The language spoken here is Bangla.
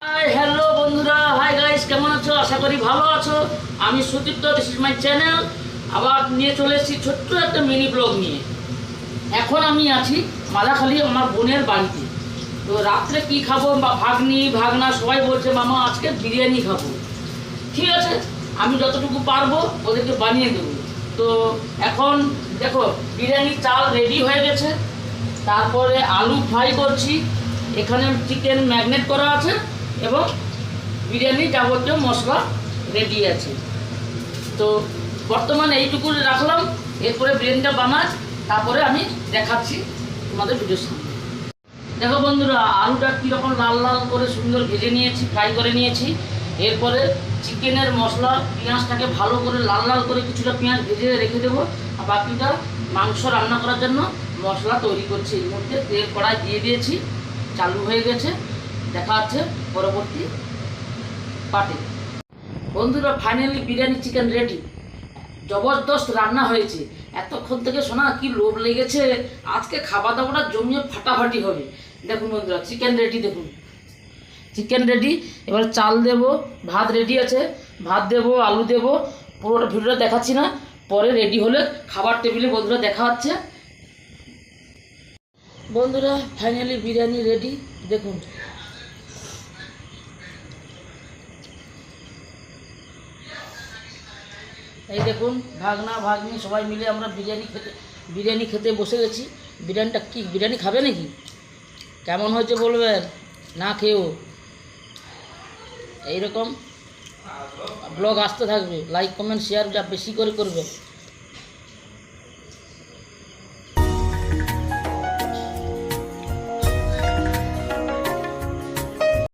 হাই হ্যালো বন্ধুরা, হাই গাইস, কেমন আছো? আশা করি ভালো আছো। আমি Sudipta, this is my channel. আবার নিয়ে চলে এসেছি ছোট্ট একটা মিনি ব্লগ নিয়ে। এখন আমি আছি মাদাখালি আমার বোনের বাড়িতে। তো রাত্রে কি খাবো, বা ভাগনা সবাই বলছে মামা আজকে বিরিয়ানি খাবো। ঠিক আছে, আমি যতটুকু পারবো ওদেরকে বানিয়ে দেবো। তো এখন দেখো, বিরিয়ানির চাল রেডি হয়ে গেছে। তারপরে আলু ফ্রাই করছি, এখানে চিকেন ম্যাগনেট করা আছে এবং বিরিয়ানি যাবতীয় মশলা রেডি আছে। তো বর্তমানে এইটুকু রাখলাম, এরপরে বিরিয়ানিটা বানাই, তারপরে আমি দেখাচ্ছি তোমাদের ভিডিওর সামনে। দেখো বন্ধুরা, আলুটা কীরকম লাল লাল করে সুন্দর ভেজে নিয়েছি, ফ্রাই করে নিয়েছি। এরপরে চিকেনের মশলা, পেঁয়াজটাকে ভালো করে লাল লাল করে কিছুটা পেঁয়াজ ভেজে রেখে দেবো। আর বাকিটা মাংস রান্না করার জন্য মশলা তৈরি করছি। এর মধ্যে তেল কড়াই দিয়ে দিয়েছি, চালু হয়ে গেছে। দেখা যাচ্ছে পরবর্তী পার্টে। বন্ধুরা, ফাইনালি বিরিয়ানি চিকেন রেডি। জবরদস্ত রান্না হয়েছে। এতক্ষণ থেকে শোনা কি লোভ লেগেছে, আজকে খাওয়া দাওয়াটা জমিয়ে ফাটাফাটি হবে। দেখুন বন্ধুরা, চিকেন রেডি, দেখুন চিকেন রেডি। এবার চাল দেব, ভাত রেডি আছে, ভাত দেব, আলু দেব। পুরোটা ভিডিওটা দেখাচ্ছি না, পরে রেডি হলে খাবার টেবিলে বন্ধুরা দেখা হচ্ছে। বন্ধুরা, ফাইনালি বিরিয়ানি রেডি, দেখুন। এই দেখুন, ভাগনা ভাগ্নি সবাই মিলে আমরা বিরিয়ানি খেতে বসে গেছি। বিরিয়ানিটা কি, বিরিয়ানি খাবে নাকি? কেমন হয়েছে বলবেন, না খেয়েও। এইরকম ব্লগ আসতে থাকবে, লাইক কমেন্ট শেয়ার যা বেশি করে করবে।